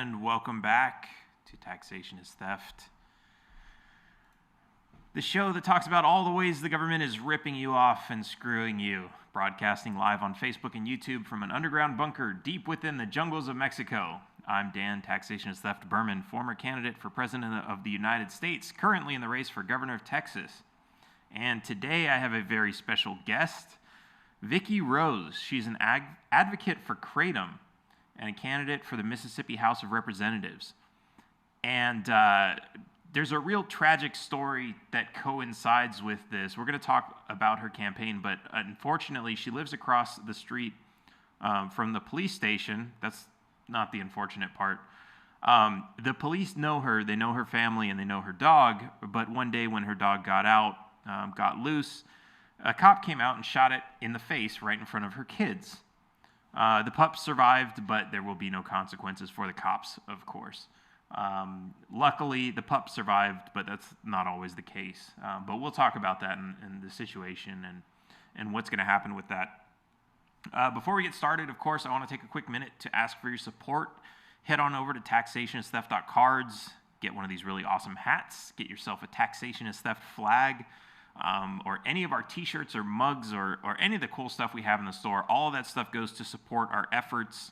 And welcome back to Taxation is Theft, the show that talks about all the ways the government is ripping you off and screwing you. Broadcasting live on Facebook and YouTube from an underground bunker deep within the jungles of Mexico. I'm Dan, Taxation is Theft Berman, former candidate for President of the United States, currently in the race for Governor of Texas. And today I have a very special guest, Vicky Rose. She's an advocate for Kratom and a candidate for the Mississippi House of Representatives. And there's a real tragic story that coincides with this. We're going to talk about her campaign, but unfortunately, she lives across the street from the police station. That's not the unfortunate part. The police know her, they know her family, and they know her dog, but one day when her dog got loose, a cop came out and shot it in the face right in front of her kids. The pup survived, but there will be no consequences for the cops, of course. Luckily, the pup survived, but that's not always the case. But we'll talk about that in the situation and what's going to happen with that. Before we get started, of course, I want to take a quick minute to ask for your support. Head on over to taxationistheft.cards, get one of these really awesome hats, get yourself a Taxation is Theft flag, or any of our t-shirts or mugs or any of the cool stuff we have in the store. All of that stuff goes to support our efforts.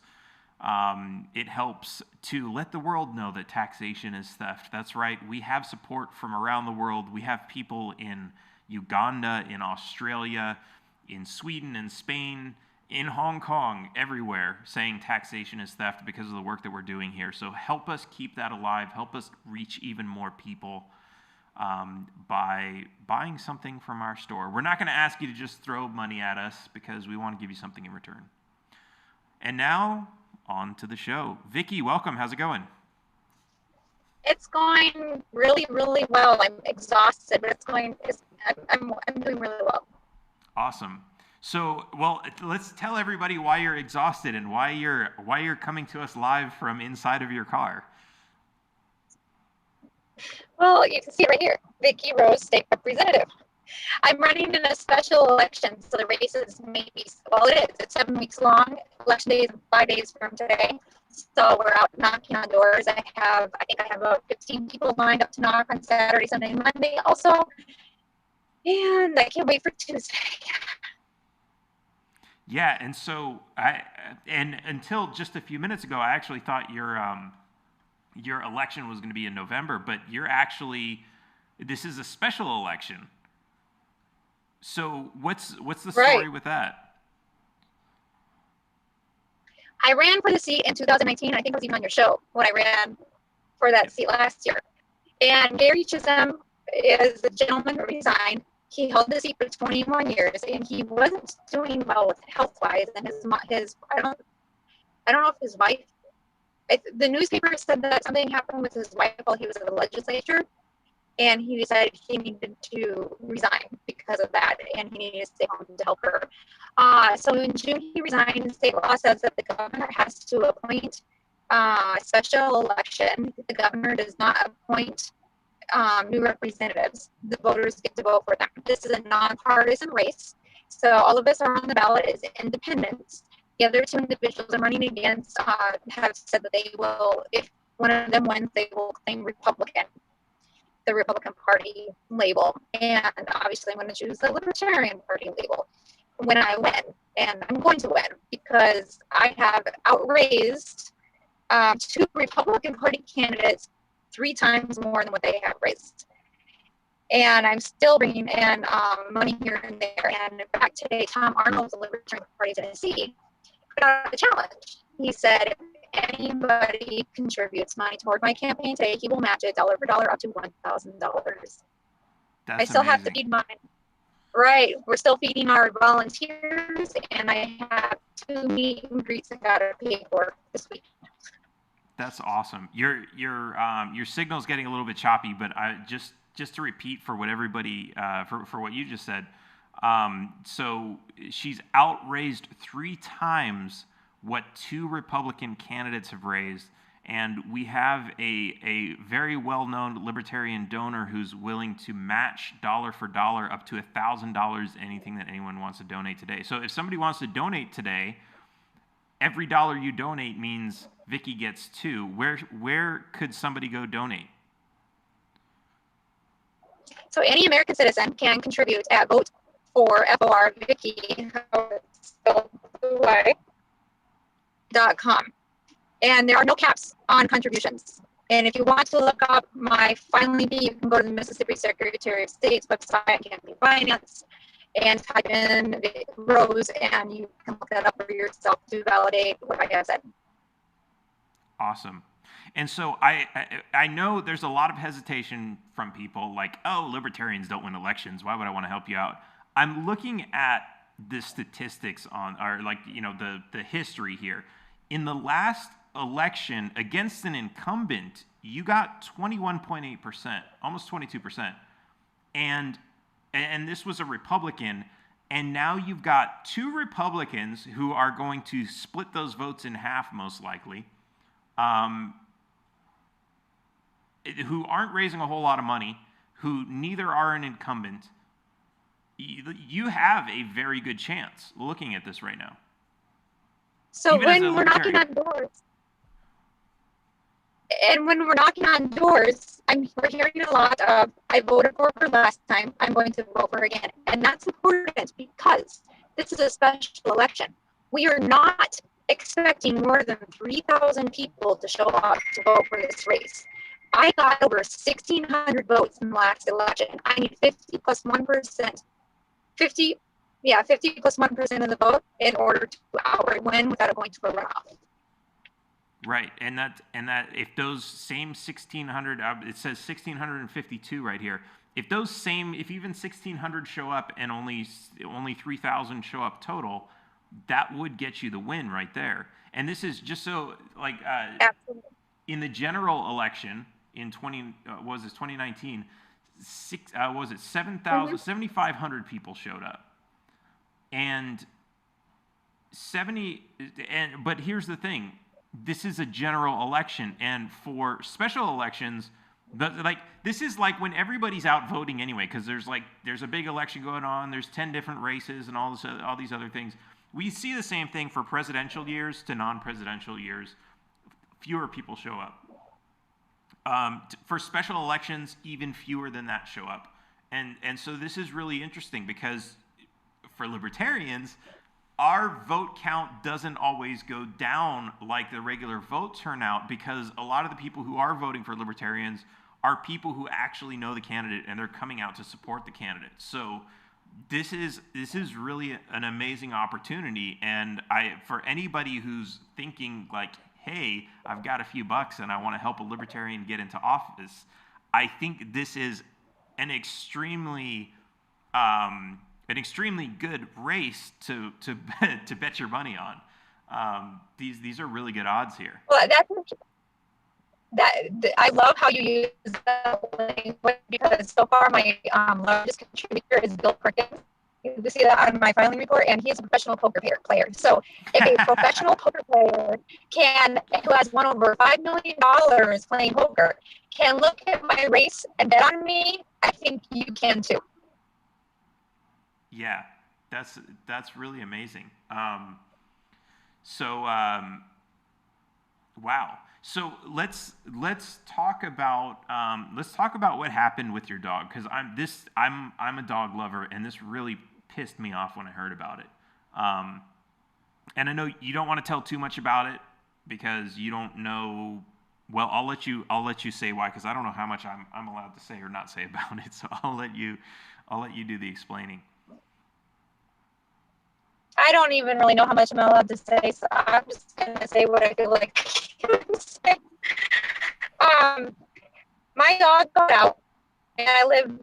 It helps to let the world know that taxation is theft. That's right. We have support from around the world. We have people in Uganda, in Australia, in Sweden, in Spain, in Hong Kong, everywhere, saying taxation is theft because of the work that we're doing here. So help us keep that alive. Help us reach even more people by buying something from our store. We're not going to ask you to just throw money at us because we want to give you something in return. And now, on to the show. Vicky, welcome. How's it going? It's going really, really well. I'm exhausted, but I'm doing really well. Awesome. So, well, let's tell everybody why you're exhausted and why you're coming to us live from inside of your car. Well, you can see it right here, Vicky Rose, State Representative. I'm running in a special election, so the race is it's 7 weeks long. Election day is 5 days from today. So we're out knocking on doors. I think I have about 15 people lined up to knock on Saturday, Sunday, and Monday also. And I can't wait for Tuesday. Yeah, and so until just a few minutes ago, I actually thought your election was going to be in November, but this is a special election. So what's the story with that? I ran for the seat in 2019. I think I was even on your show when I ran for that seat last year. And Gary Chisholm is the gentleman who resigned. He held the seat for 21 years, and he wasn't doing well health-wise. And I don't know if his wife. The newspaper said that something happened with his wife while he was in the legislature, and he decided he needed to resign because of that, and he needed to stay home to help her. So in June, he resigned. State law says that the governor has to appoint a special election. The governor does not appoint new representatives. The voters get to vote for them. This is a nonpartisan race, so all of us are on the ballot as independents. The other two individuals I'm running against have said that they will, if one of them wins, they will claim Republican, the Republican Party label. And obviously I'm going to choose the Libertarian Party label when I win. And I'm going to win because I have outraised two Republican Party candidates 3 times more than what they have raised. And I'm still bringing in money here and there. And in fact, today, Tom Arnold, the Libertarian Party of Tennessee, put out a challenge. He said, if anybody contributes money toward my campaign today, he will match it dollar for dollar up to $1,000. I still have to feed mine. Right. We're still feeding our volunteers, and I have 2 meet and greets I got to pay for this week. That's awesome. Your signal's getting a little bit choppy, but just to repeat for what everybody for what you just said. So she's outraised 3 times what 2 Republican candidates have raised, and we have a very well-known libertarian donor who's willing to match dollar for dollar up to $1,000 anything that anyone wants to donate today. So if somebody wants to donate today, every dollar you donate means Vicky gets 2. Where could somebody go donate? So any American citizen can contribute at vote for FOR Vicky, how it's spelled, .com. And there are no caps on contributions. And if you want to look up my Finally Be, you can go to the Mississippi Secretary of State's website, Campaign Finance, and type in Vicky Rose, and you can look that up for yourself to validate what I have said. Awesome. And so I know there's a lot of hesitation from people like, oh, libertarians don't win elections. Why would I want to help you out? I'm looking at the statistics on, or like, you know, the history here. In the last election against an incumbent, you got 21.8%, almost 22%. And this was a Republican. And now you've got 2 Republicans who are going to split those votes in half, most likely. Who aren't raising a whole lot of money, who neither are an incumbent. You have a very good chance looking at this right now. So when we're knocking on doors, we're hearing a lot of, I voted for her last time, I'm going to vote for her again. And that's important because this is a special election. We are not expecting more than 3,000 people to show up to vote for this race. I got over 1,600 votes in the last election. I need 50 plus 1%, 50 plus 1% of the vote in order to outright win without it going to a runoff. Right, and that if those same 1,600, it says 1,652 right here. If even 1,600 show up and only 3,000 show up total, that would get you the win right there. And this is just so like in the general election in 2019, 7,500 people showed up, and but here's the thing. This is a general election, and for special elections, this is like when everybody's out voting anyway, because there's a big election going on. There's 10 different races and all these other things. We see the same thing for presidential years to non-presidential years. Fewer people show up. For special elections, even fewer than that show up. And so this is really interesting because for libertarians, our vote count doesn't always go down like the regular vote turnout, because a lot of the people who are voting for libertarians are people who actually know the candidate and they're coming out to support the candidate. So this is really an amazing opportunity. And for anybody who's thinking like, hey, I've got a few bucks and I want to help a libertarian get into office, I think this is an extremely good race to bet your money on. These are really good odds here. Well, I love how you use that language, because so far my largest contributor is Bill Perkins. You see that on my filing report, and he is a professional poker player. So if a professional poker player who has won over $5 million playing poker can look at my race and bet on me, I think you can too. Yeah, that's really amazing. Wow. So let's talk about what happened with your dog, because I'm a dog lover, and this really pissed me off when I heard about it. And I know you don't want to tell too much about it because you don't know. Well, I'll let you say why, because I don't know how much I'm allowed to say or not say about it. So I'll let you do the explaining. I don't even really know how much I'm allowed to say, so I'm just gonna say what I feel like I can say. My dog got out, and I live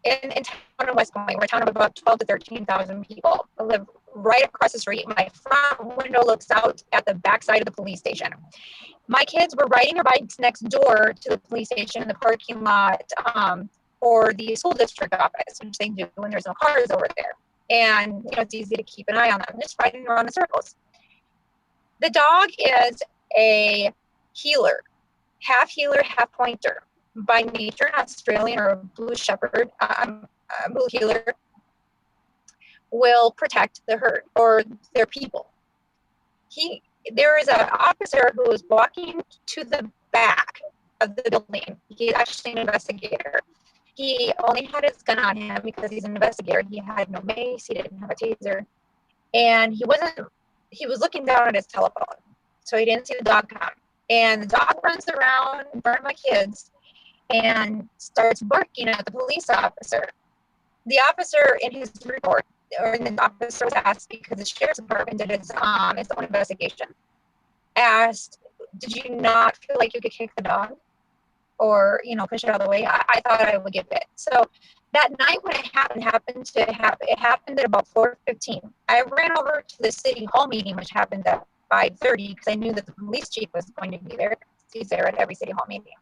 in town in West Point. We're a town of about 12 to 13,000 people. I live right across the street. My front window looks out at the backside of the police station. My kids were riding their bikes next door to the police station in the parking lot for the school district office, which they do when there's no cars over there. And it's easy to keep an eye on them, just riding around in circles. The dog is a healer, half pointer. By nature, an Australian or a blue shepherd, blue healer will protect the herd or their people. He there is an officer who was walking to the back of the building. He's actually an investigator. He only had his gun on him because he's an investigator. He had no mace. He didn't have a taser. And he was looking down at his telephone. So he didn't see the dog come. And the dog runs around in front of my kids and starts barking at the police officer. The officer in his report, or the officer was asked, because the sheriff's department did its own investigation, asked, did you not feel like you could kick the dog or, push it out of the way? I thought I would get bit. So that night when it happened at about 4:15. I ran over to the city hall meeting, which happened at 5:30, because I knew that the police chief was going to be there. He's there at every city hall meeting.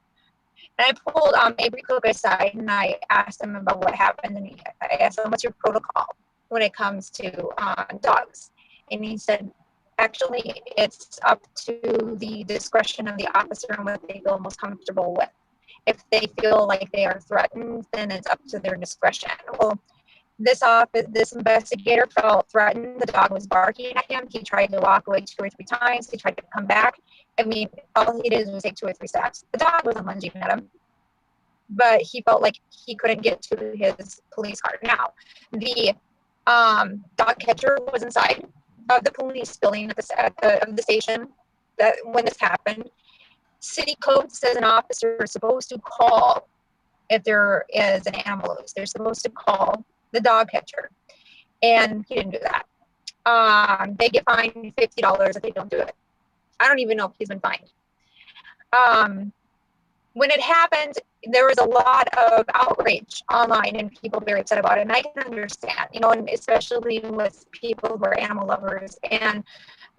And I pulled Avery Cook aside and I asked him about what happened. And I asked him, what's your protocol when it comes to dogs? And he said, actually, it's up to the discretion of the officer and what they feel most comfortable with. If they feel like they are threatened, then it's up to their discretion. Well, this investigator felt threatened. The dog was barking at him. He tried to walk away 2 or 3 times. He tried to come back. I mean, all he did was take 2 or 3 steps. The dog wasn't lunging at him, but he felt like he couldn't get to his police car. Now, the dog catcher was inside of the police building of the station that when this happened. City code says an officer is supposed to call if there is an animal loose. They're supposed to call the dog catcher, and he didn't do that. They get fined $50 if they don't do it. I don't even know if he's been fined. When it happened, there was a lot of outrage online and people very upset about it, and I can understand, and especially with people who are animal lovers and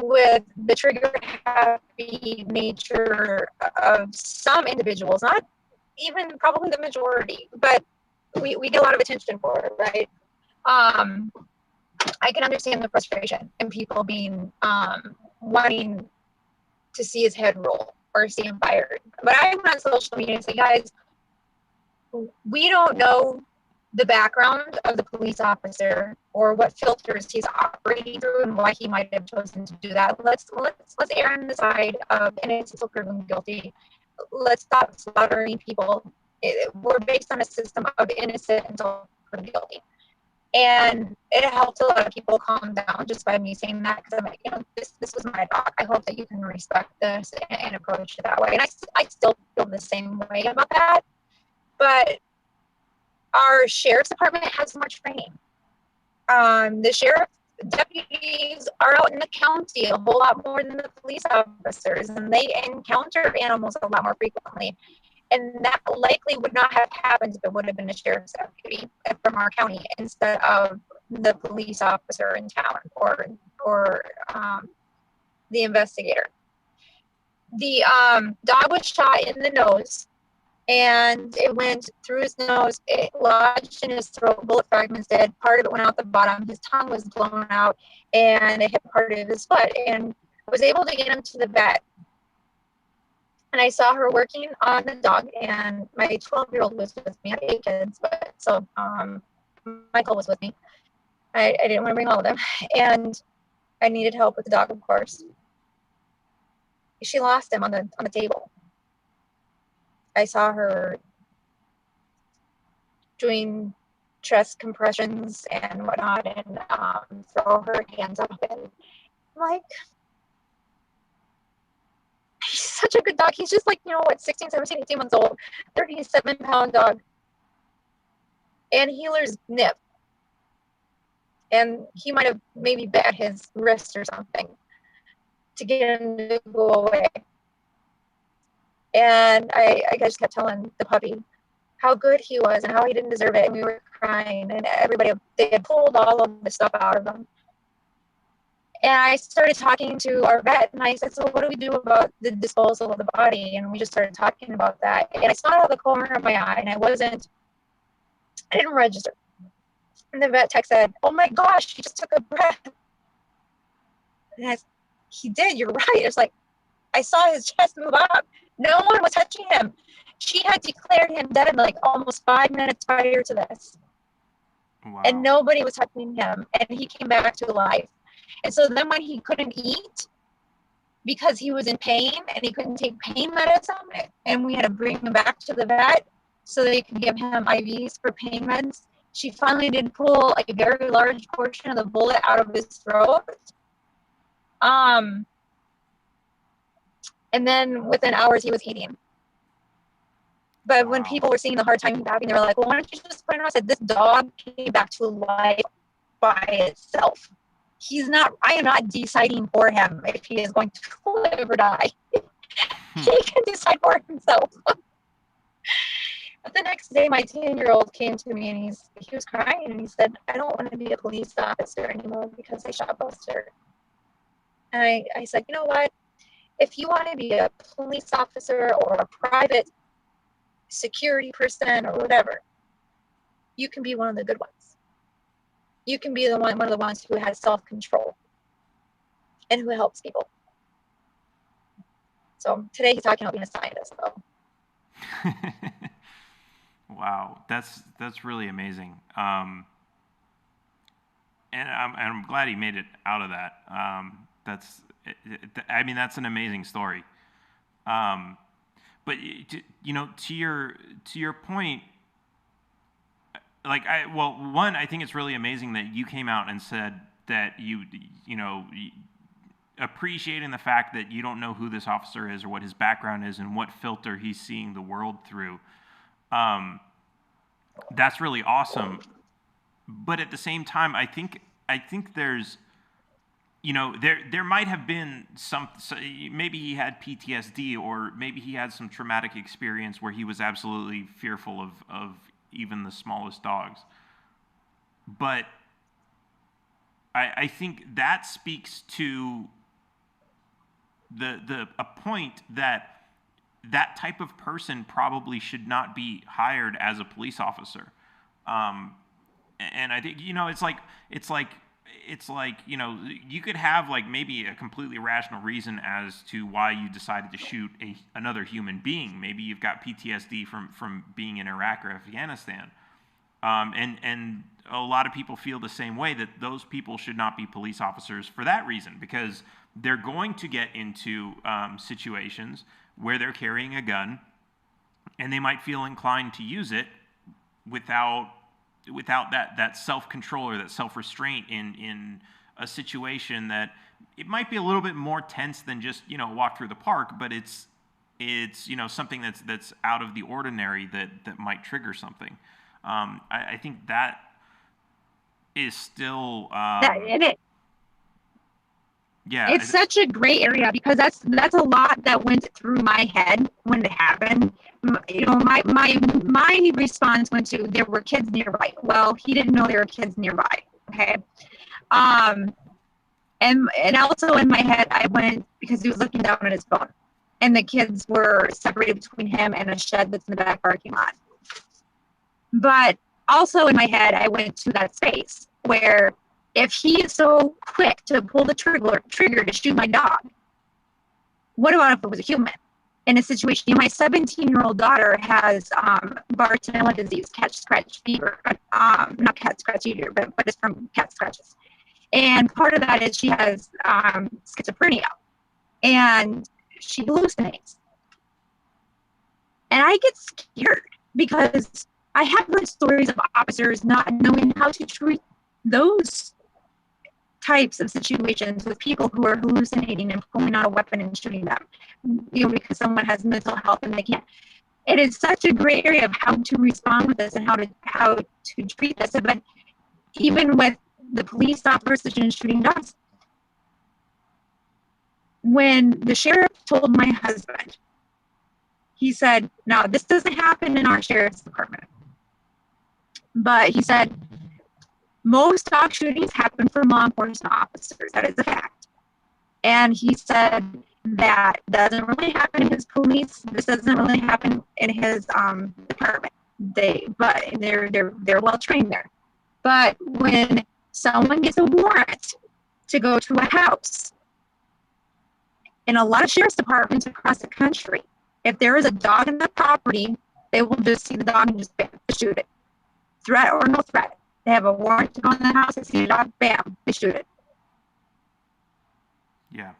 with the trigger happy nature of some individuals, not even probably the majority, but we get a lot of attention for it, right? I can understand the frustration and people being wanting to see his head roll or see him fired. But I went on social media and said, guys, we don't know the background of the police officer or what filters he's operating through and why he might have chosen to do that. Let's err on the side of innocent until proven guilty. Let's stop slaughtering people. We're based on a system of innocent until proven guilty. And it helped a lot of people calm down just by me saying that, because I'm like, this was my dog. I hope that you can respect this and approach it that way. And I still feel the same way about that. But our sheriff's department has more training. The sheriff deputies are out in the county a whole lot more than the police officers, and they encounter animals a lot more frequently. And that likely would not have happened if it would have been a sheriff's deputy from our county instead of the police officer in town or the investigator. The dog was shot in the nose, and it went through his nose. It lodged in his throat. Bullet fragments did. Part of it went out the bottom. His tongue was blown out, and it hit part of his foot. And I was able to get him to the vet. And I saw her working on the dog, and my 12-year-old was with me. I had 8 kids, but so Michael was with me. I didn't want to bring all of them, and I needed help with the dog, of course. She lost him on the table. I saw her doing chest compressions and whatnot, and throw her hands up, and I'm like, he's such a good dog. He's just like, 16, 17, 18 months old, 37-pound dog. And healer's nip. And he might have maybe bit his wrist or something to get him to go away. And I just kept telling the puppy how good he was and how he didn't deserve it. And we were crying, and they had pulled all of the stuff out of him. And I started talking to our vet, and I said, so what do we do about the disposal of the body? And we just started talking about that. And I saw it out of the corner of my eye, and I didn't register. And the vet tech said, oh my gosh, he just took a breath. And he did, you're right. It's like, I saw his chest move up. No one was touching him. She had declared him dead like almost 5 minutes prior to this. Wow. And nobody was touching him. And he came back to life. And so then when he couldn't eat, because he was in pain and he couldn't take pain medicine, and we had to bring him back to the vet so they could give him IVs for pain meds. She finally did pull a very large portion of the bullet out of his throat. And then within hours he was eating. But when people were seeing the hard time having, they were like, well, why don't you just put it on? I said, this dog came back to life by itself. I am not deciding for him if he is going to live or die. He can decide for himself. But the next day, my 10-year-old came to me and he was crying and he said, I don't want to be a police officer anymore because I shot Buster. And I said, you know what? If you want to be a police officer or a private security person or whatever, you can be one of the good ones. You can be one of the ones who has self-control and who helps people. So today he's talking about being a scientist, though. Wow, that's really amazing. And I'm glad he made it out of that. That's an amazing story. But to your point, I think it's really amazing that you came out and said that you appreciating the fact that you don't know who this officer is or what his background is and what filter he's seeing the world through. That's really awesome. But at the same time, I think there's, there might have been maybe he had PTSD or maybe he had some traumatic experience where he was absolutely fearful of even the smallest dogs. But I think that speaks to a point that type of person probably should not be hired as a police officer. And I think, it's like, you could have like maybe a completely rational reason as to why you decided to shoot another human being. Maybe you've got PTSD from being in Iraq or Afghanistan. And a lot of people feel the same way, that those people should not be police officers for that reason, because they're going to get into situations where they're carrying a gun and they might feel inclined to use it without that self-control or that self-restraint in a situation that it might be a little bit more tense than just, walk through the park, but it's something that's out of the ordinary that might trigger something. I think that is still it's such a gray area, because that's a lot that went through my head when it happened. My response went to, there were kids nearby. Well, he didn't know there were kids nearby. Okay. And also in my head, I went, because he was looking down at his phone and the kids were separated between him and a shed that's in the back parking lot. But also in my head, I went to that space where, if he is so quick to pull the trigger to shoot my dog, what about if it was a human in a situation? My 17-year-old daughter has Bartonella disease, cat scratch fever. Not cat scratch either, but it's from cat scratches. And part of that is she has schizophrenia, and she hallucinates. And I get scared because I have heard stories of officers not knowing how to treat those types of situations with people who are hallucinating and pulling out a weapon and shooting them, because someone has mental health and they can't. It is such a gray area of how to respond with this and how to treat this. But even with the police officers shooting dogs, when the sheriff told my husband, he said, "No, this doesn't happen in our sheriff's department," but he said, most dog shootings happen from law enforcement officers. That is a fact. And he said that doesn't really happen in his police. This doesn't really happen in his department. They're well trained there. But when someone gets a warrant to go to a house, in a lot of sheriff's departments across the country, if there is a dog in the property, they will just see the dog and just shoot it. Threat or no threat. They have a warrant to go in the house, they see a dog, bam, they shoot it. Yeah.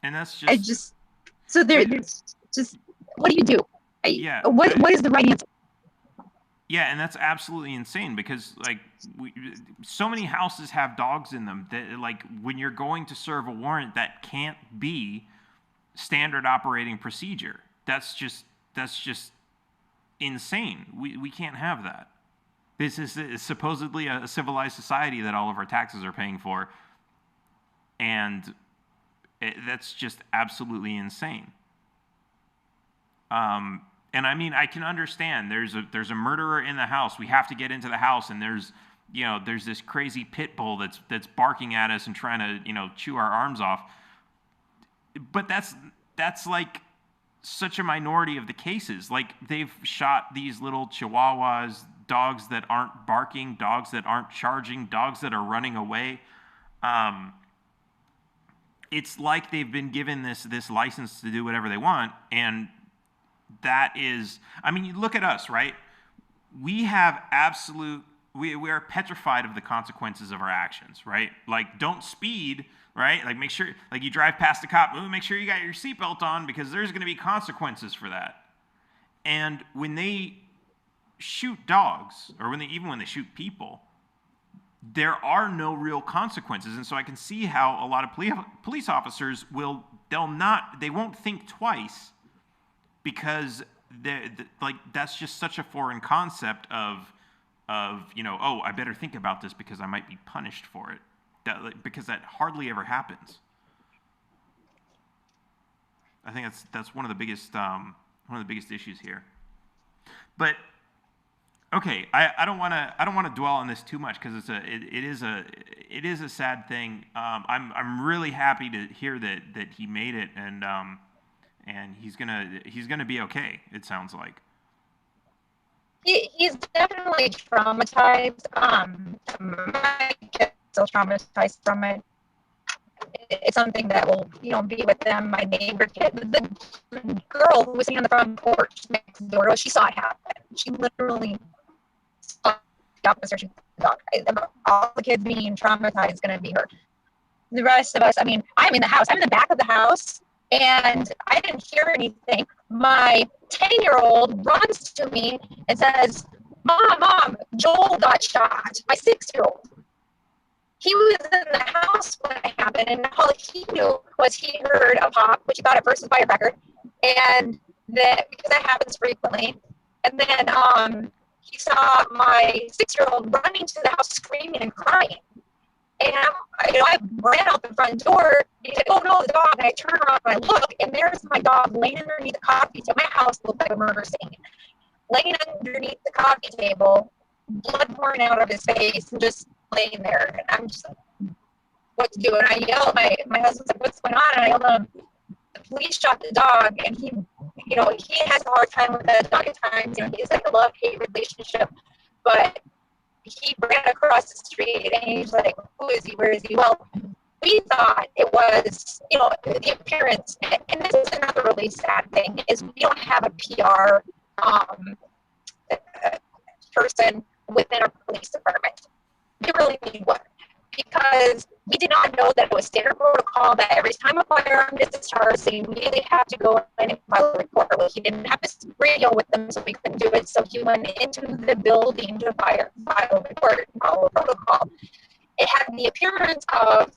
And that's I just just so there's just what do you do? yeah. What is the right answer? Yeah, and that's absolutely insane because like so many houses have dogs in them that like when you're going to serve a warrant, that can't be standard operating procedure. That's just insane. We can't have that. This is supposedly a civilized society that all of our taxes are paying for, and that's just absolutely insane. And I mean, I can understand. There's a murderer in the house. We have to get into the house, and there's this crazy pit bull that's barking at us and trying to chew our arms off. But that's like such a minority of the cases. Like they've shot these little chihuahuas, dogs that aren't barking, dogs that aren't charging, dogs that are running away. It's like they've been given this license to do whatever they want, and that is, I mean, you look at us, right? We have we are petrified of the consequences of our actions, right? Like, don't speed, right? Like, make sure, like, you drive past a cop, make sure you got your seatbelt on because there's going to be consequences for that. And when they shoot dogs, or even when they shoot people, there are no real consequences. And so I can see how a lot of police officers they won't think twice because like that's just such a foreign concept of oh, I better think about this because I might be punished for it. Because that hardly ever happens. I think that's one of the biggest issues here. But okay, I don't want to dwell on this too much because it is a sad thing. I'm really happy to hear that he made it and he's gonna be okay. It sounds like He's definitely traumatized. My kid's still traumatized from it. It's something that will be with them. My neighbor kid, the girl who was sitting on the front porch next door, she saw it happen. She literally saw the officer shoot the dog. All the kids being traumatized is going to be her. The rest of us, I mean, I'm in the house. I'm in the back of the house. And I didn't hear anything. My 10-year-old runs to me and says, Mom, Joel got shot. My 6-year-old. He was in the house when it happened, and all he knew was he heard a pop, which he thought at first was a firecracker, and because that happens frequently. And then he saw my 6-year-old running to the house screaming and crying. And I ran out the front door. And he's like, "Oh no, the dog!" And I turn around and I look, and there's my dog laying underneath the coffee table. My house looked like a murder scene. Laying underneath the coffee table, blood pouring out of his face, and just laying there. And I'm just like, "What to do?" And I yelled. My husband's like, "What's going on?" And I yelled at him, "The police shot the dog," and he has a hard time with that dog at times. He's like a love-hate relationship, but he ran across the street and he's like, "Who is he? Where is he?" Well, we thought it was, the appearance. And this is another really sad thing is we don't have a PR person within our police department. We really need one because we did not know that it was standard protocol that every time a firearm is discharged, they immediately have to go in and file a report. Well, he didn't have this radio with them, so we couldn't do it. So he went into the building to file a report and follow protocol. It had the appearance of,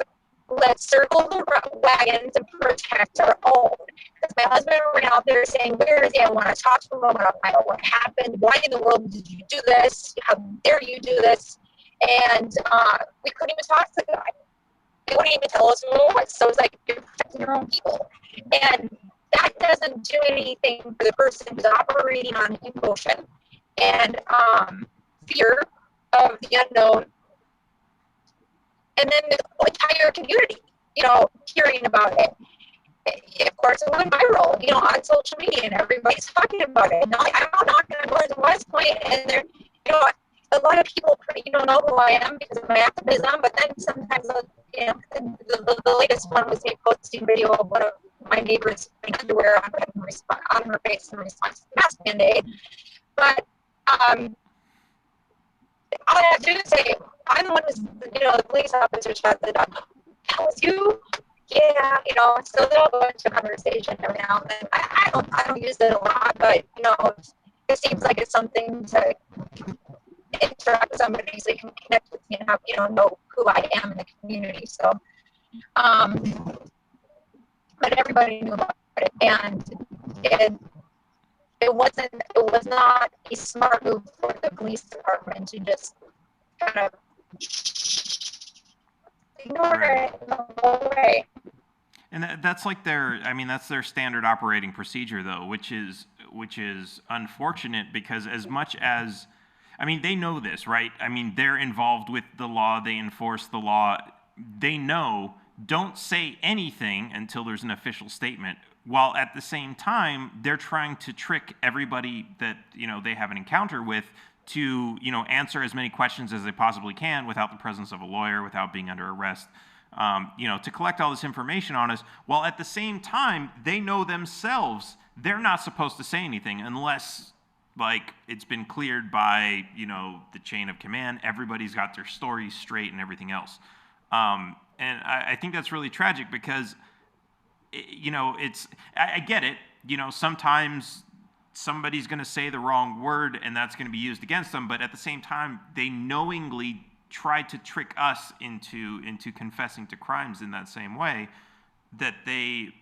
let's circle the wagons and protect our own. Because my husband ran out there saying, "Where is he? I want to talk to him. I want to find out what happened. Why in the world did you do this? How dare you do this?" And we couldn't even talk to the guy. They wouldn't even tell us what. So it's like, you're protecting your own people. And that doesn't do anything for the person who's operating on emotion and fear of the unknown. And then the entire community, hearing about it. Of course, it went viral, on social media, and everybody's talking about it. And I'm not knocking on doors in West Point, and they're, a lot of people, know who I am because of my activism. But then sometimes, the latest one was me posting video of one of my neighbors putting underwear on her face in response to the mask mandate. But all I have to do is say, I'm the one who's, the police officer shot the dog. That was you. Yeah, so they'll go into a conversation every now and then. I don't use it a lot, but it seems like it's something to interact with somebody so you can connect with me and have, know who I am in the community. So, um, but everybody knew about it, and it it was not a smart move for the police department to just kind of ignore it and go away. And that's like that's their standard operating procedure, though, which is unfortunate because as much as, they know this, right? They're involved with the law, they enforce the law, they know, don't say anything until there's an official statement, while at the same time, they're trying to trick everybody that, they have an encounter with to, answer as many questions as they possibly can without the presence of a lawyer, without being under arrest. To collect all this information on us, while at the same time, they know themselves they're not supposed to say anything unless, it's been cleared by, the chain of command. Everybody's got their stories straight and everything else. And I think that's really tragic because, I get it. Sometimes somebody's going to say the wrong word and that's going to be used against them, but at the same time, they knowingly try to trick us into confessing to crimes in that same way, that they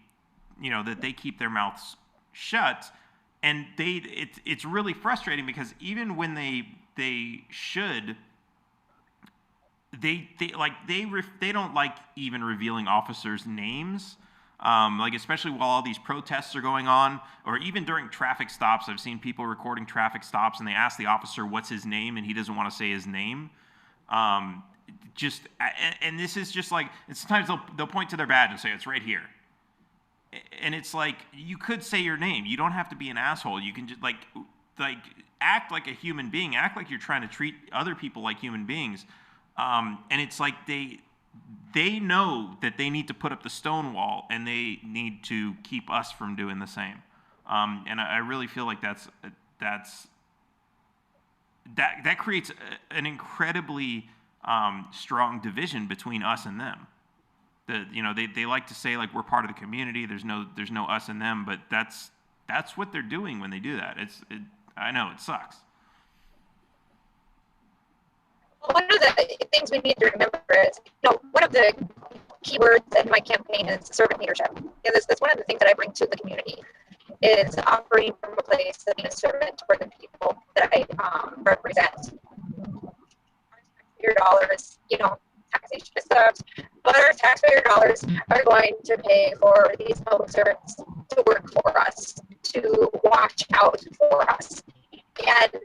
keep their mouths shut. And it's really frustrating because even when they should, they don't like even revealing officers' names. Especially while all these protests are going on, or even during traffic stops. I've seen people recording traffic stops and they ask the officer what's his name and he doesn't want to say his name. And this is just sometimes they'll point to their badge and say it's right here, and it's like, you could say your name. You don't have to be an asshole. You can just act like a human being, act like you're trying to treat other people like human beings. And it's like they know that they need to put up the stone wall and they need to keep us from doing the same. And I really feel like that creates an incredibly strong division between us and them. They like to say we're part of the community. There's no us and them, but that's what they're doing when they do that. I know it sucks. One of the things we need to remember is, one of the keywords in my campaign is servant leadership. That's one of the things that I bring to the community, is operating from a place of being a servant for the people that I represent. Your dollars, taxation is theft, but our taxpayer dollars are going to pay for these public servants to work for us, to watch out for us. And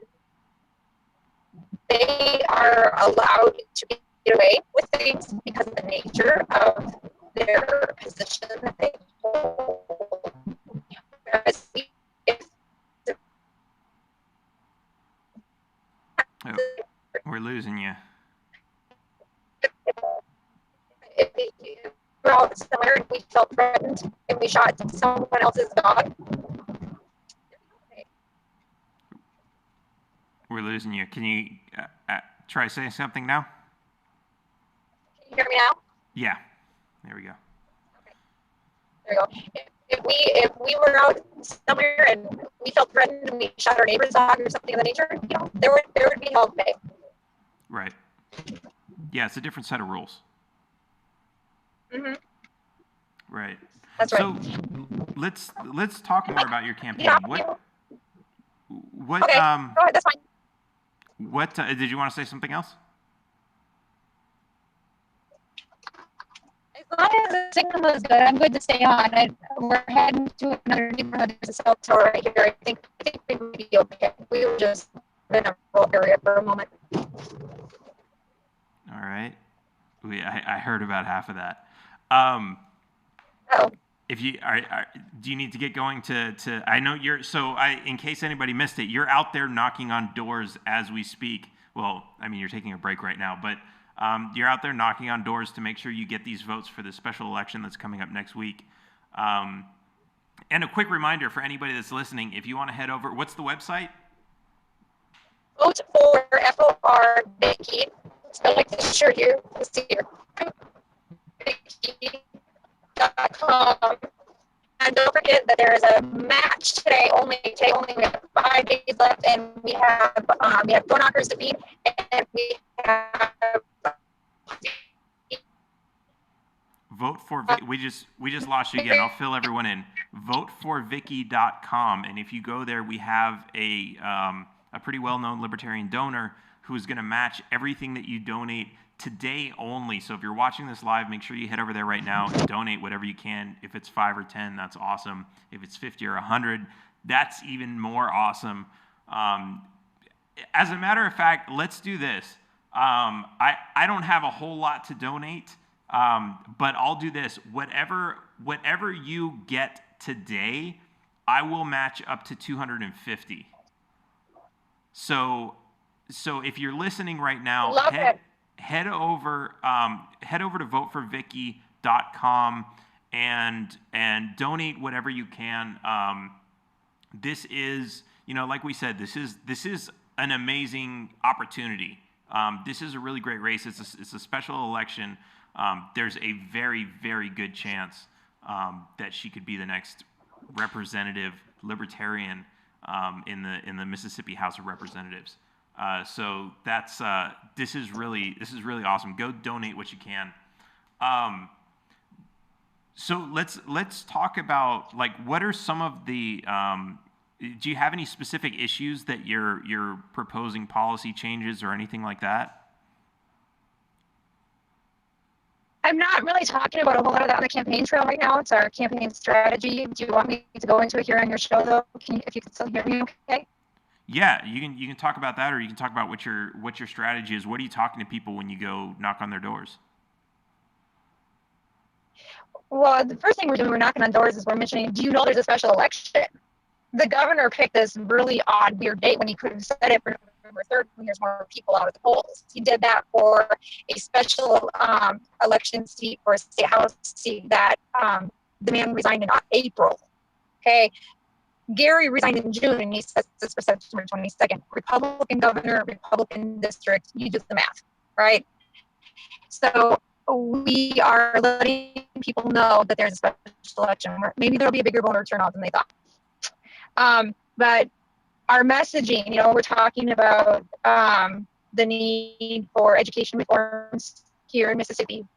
they are allowed to get away with things because of the nature of their position that they hold. We're losing you. If we're all somewhere and we felt threatened and we shot someone else's dog. We're losing you. Can you try saying something now? Can you hear me now? Yeah. There we go. Okay. There we go. If we were out somewhere and we felt threatened and we shot our neighbor's dog or something of the nature, there would be hell to pay. Right. Yeah, it's a different set of rules. Mm-hmm. Right. That's right. So let's talk more about your campaign. Yeah. What? Okay. Go ahead. That's fine. What did you want to say something else? As long as the signal is good, I'm good to stay on. We're heading to another neighborhood. There's a cell tower right here. I think we would be okay. We were just in a rural area for a moment. All right. I heard about half of that. If you do you need to get going to I know you're in case anybody missed it, you're out there knocking on doors as we speak. Well, you're taking a break right now, but you're out there knocking on doors to make sure you get these votes for the special election that's coming up next week. And a quick reminder for anybody that's listening, if you want to head over, what's the website? Vote for FOR Vicky. I like this shirt here. Let's see here. Vicky taxationistheft.info. And don't forget that there is a match today only. Today only. We have 5 days left, and we have door knockers to beat, and we have Vote for we just lost you again. I'll fill everyone in. Voteforvicky.com, and if you go there, we have a pretty well-known libertarian donor who is going to match everything that you donate today only. So if you're watching this live, make sure you head over there right now and donate whatever you can. If it's 5 or 10, that's awesome. If it's 50 or 100, that's even more awesome. As a matter of fact, let's do this. I don't have a whole lot to donate, but I'll do this. Whatever you get today, I will match up to 250. So if you're listening right now, head over to voteforvicky.com and donate whatever you can. This is, like we said, this is an amazing opportunity. This is a really great race. It's a special election. There's a very, very good chance that she could be the next representative libertarian in the Mississippi House of Representatives. So that's this is really awesome. Go donate what you can. So let's talk about, like, what are some of the do you have any specific issues that you're proposing policy changes or anything like that? I'm not really talking about a whole lot of that on the campaign trail right now. It's our campaign strategy. Do you want me to go into it here on your show, though? If you can still hear me, okay? Yeah, you can talk about that, or you can talk about what your strategy is. What are you talking to people when you go knock on their doors? Well, the first thing we're doing, we're knocking on doors, is we're mentioning, do you know there's a special election? The governor picked this really odd, weird date when he could have set it for November 3rd when there's more people out at the polls. He did that for a special election seat for a state house seat that the man resigned in April. Okay. Gary resigned in June, and he sets this for September 22nd. Republican governor, Republican district, you do the math, right? So we are letting people know that there's a special election. Maybe there'll be a bigger voter turnout than they thought. But our messaging, we're talking about the need for education reforms here in Mississippi.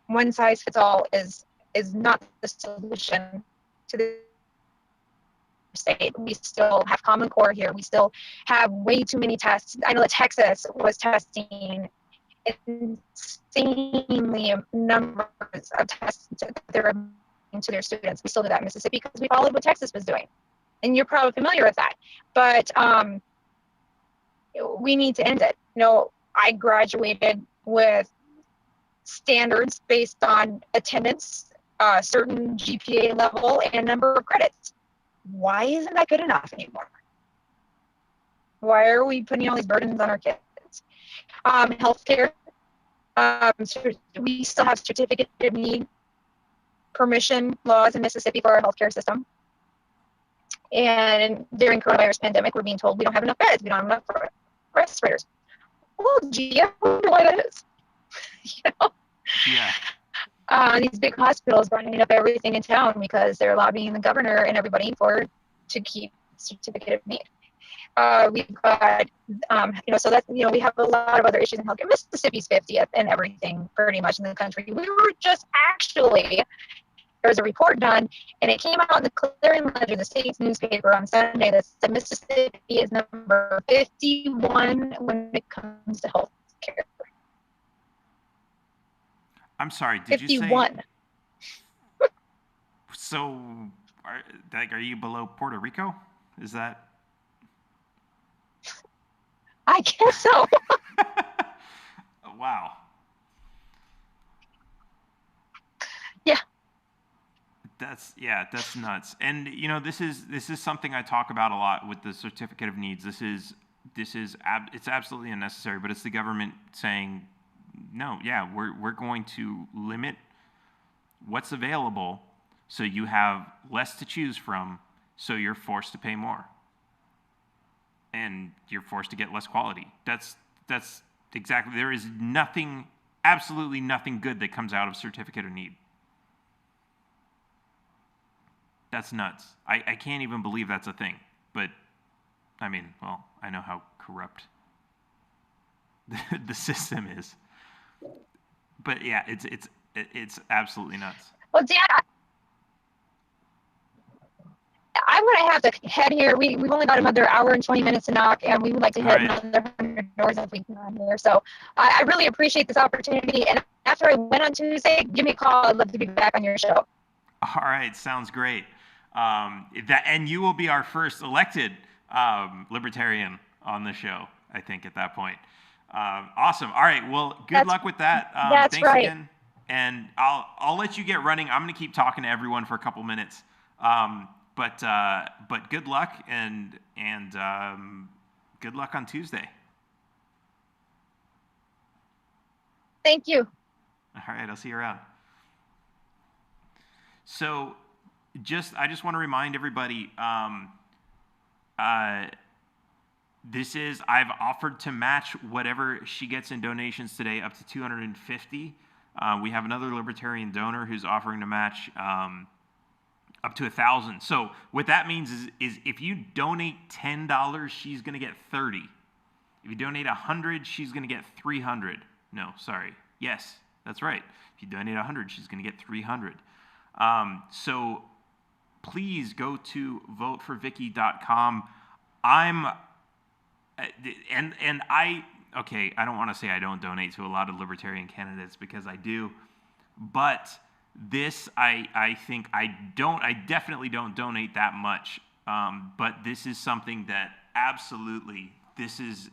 One size fits all is not the solution to the state. We still have Common Core here. We still have way too many tests. I know that Texas was testing insanely numbers of tests that they're giving to their students. We still do that in Mississippi because we followed what Texas was doing. And you're probably familiar with that. But we need to end it. I graduated with standards based on attendance, certain GPA level, and number of credits. Why isn't that good enough anymore? Why are we putting all these burdens on our kids? Healthcare. We still have certificate of need permission laws in Mississippi for our healthcare system. And during coronavirus pandemic, we're being told we don't have enough beds, we don't have enough respirators. Well, gee, I wonder why that is. Yeah. These big hospitals running up everything in town because they're lobbying the governor and everybody to keep certificate of need. We've got, so that's, we have a lot of other issues in healthcare. Mississippi's 50th and everything pretty much in the country. We were just there was a report done, and it came out in the Clarion Ledger, the state's newspaper, on Sunday, that said Mississippi is number 51 when it comes to health care. I'm sorry, did 51. You say? So, are you below Puerto Rico? Is that? I guess so. Wow. Yeah. That's nuts. And this is something I talk about a lot with the certificate of needs. It's absolutely unnecessary, but it's the government saying, no, yeah, we're going to limit what's available so you have less to choose from, so you're forced to pay more. And you're forced to get less quality. That's exactly, there is absolutely nothing good that comes out of certificate of need. That's nuts. I can't even believe that's a thing. But, I mean, well, I know how corrupt the system is. But yeah, it's absolutely nuts. Well, Dan, I'm going to have to head here. We've only got another hour and 20 minutes to knock, and we would like to hit another 100 doors if we can here. So I really appreciate this opportunity. And after I win on Tuesday, give me a call. I'd love to be back on your show. All right, sounds great. And you will be our first elected libertarian on the show, I think, at that point. Awesome. All right. Well, good luck with that. That's thanks right. again. And I'll let you get running. I'm going to keep talking to everyone for a couple minutes. But good luck and good luck on Tuesday. Thank you. All right. I'll see you around. So I just want to remind everybody, I've offered to match whatever she gets in donations today up to $250. We have another libertarian donor who's offering to match up to $1,000. So what that means is if you donate $10, she's going to get $30. If you donate $100, she's going to get $300. No, sorry. Yes, that's right. If you donate $100, she's going to get $300. So please go to voteforvicky.com. I don't want to say I don't donate to a lot of libertarian candidates because I do, but this, I think I definitely don't donate that much. But this is something that absolutely, this is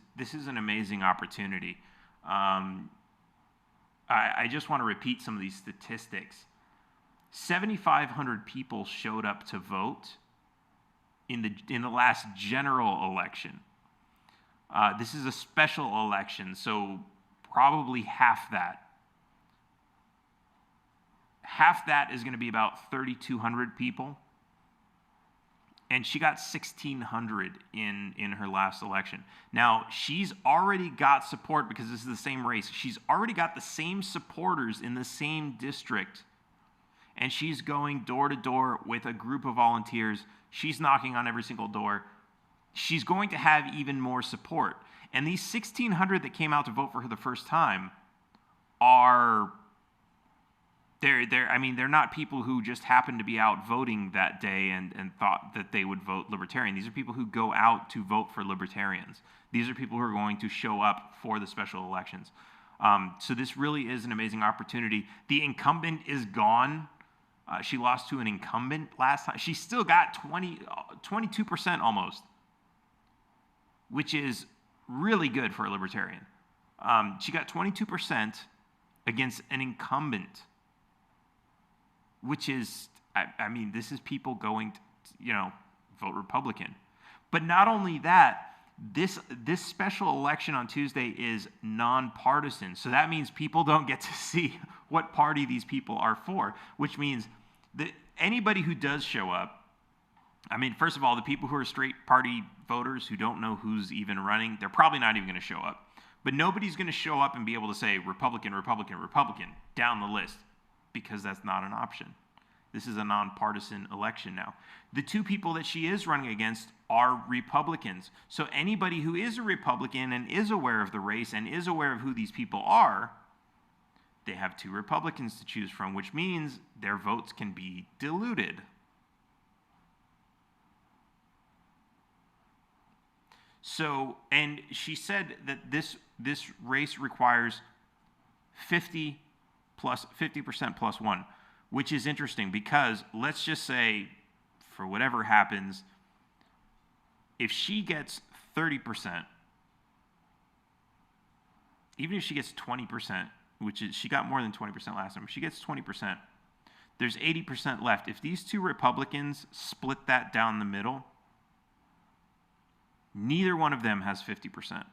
an amazing opportunity. I just want to repeat some of these statistics. 7,500 people showed up to vote in the last general election. This is a special election, so probably half that. Half that is going to be about 3,200 people. And she got 1,600 in her last election. Now, she's already got support because this is the same race. She's already got the same supporters in the same district. And she's going door to door with a group of volunteers. She's knocking on every single door. She's going to have even more support. And these 1,600 that came out to vote for her the first time they're not people who just happened to be out voting that day and thought that they would vote Libertarian. These are people who go out to vote for Libertarians. These are people who are going to show up for the special elections. So this really is an amazing opportunity. The incumbent is gone. She lost to an incumbent last time. She still got 22% almost, which is really good for a libertarian. She got 22% against an incumbent, which is, this is people going to, vote Republican. But not only that, this special election on Tuesday is nonpartisan. So that means people don't get to see what party these people are for, which means that anybody who does show up, first of all, the people who are straight party voters who don't know who's even running, they're probably not even going to show up. But nobody's going to show up and be able to say Republican, Republican, Republican down the list because that's not an option. This is a nonpartisan election now. The two people that she is running against are Republicans. So anybody who is a Republican and is aware of the race and is aware of who these people are, they have two Republicans to choose from, which means their votes can be diluted. So, and she said that this race requires 50% plus one, which is interesting because let's just say, for whatever happens, if she gets 30%, even if she gets 20%, which is, she got more than 20% last time, if she gets 20%, there's 80% left. If these two Republicans split that down the middle, neither one of them has 50%.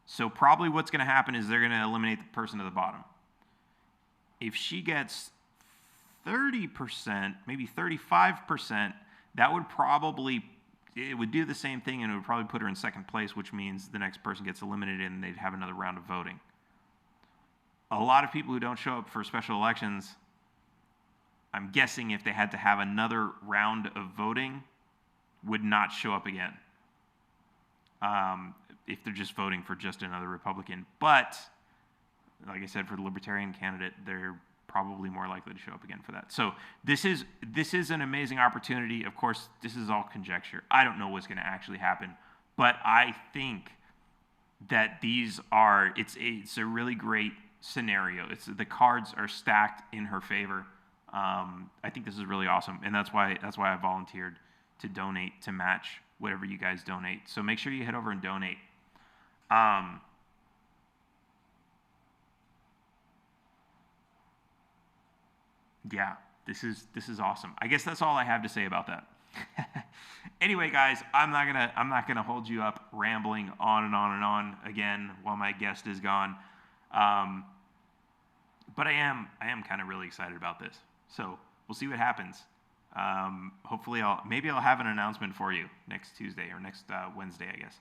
So probably what's going to happen is they're going to eliminate the person at the bottom. If she gets 30%, maybe 35%, that would probably, it would do the same thing and it would probably put her in second place, which means the next person gets eliminated and they'd have another round of voting. A lot of people who don't show up for special elections I'm guessing if they had to have another round of voting, would not show up again. If they're just voting for just another Republican. But, like I said, for the Libertarian candidate, they're probably more likely to show up again for that. So this is an amazing opportunity. Of course, this is all conjecture. I don't know what's going to actually happen. But I think that it's a really great scenario. The cards are stacked in her favor. I think this is really awesome, and that's why I volunteered to donate to match whatever you guys donate. So make sure you head over and donate. Yeah, this is awesome. I guess that's all I have to say about that. Anyway, guys, I'm not gonna hold you up rambling on and on and on again while my guest is gone. But I am kind of really excited about this. So we'll see what happens. Hopefully, I'll have an announcement for you next Tuesday or next Wednesday, I guess.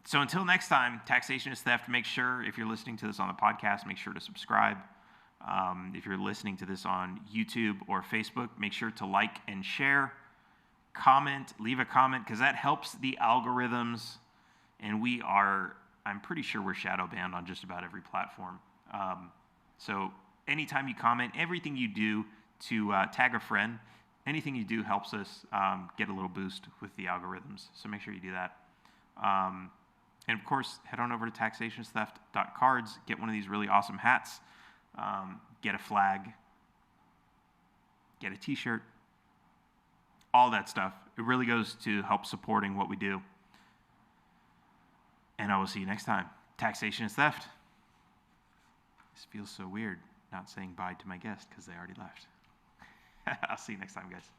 So until next time, Taxation is Theft. Make sure, if you're listening to this on the podcast, make sure to subscribe. If you're listening to this on YouTube or Facebook, make sure to like and share. Comment, leave a comment, because that helps the algorithms. And I'm pretty sure we're shadow banned on just about every platform. So anytime you comment, everything you do to tag a friend, anything you do helps us get a little boost with the algorithms. So make sure you do that. And of course, head on over to taxationistheft.cards, get one of these really awesome hats, get a flag, get a t-shirt, all that stuff. It really goes to help supporting what we do. And I will see you next time. Taxation is Theft. This feels so weird not saying bye to my guest because they already left. I'll see you next time, guys.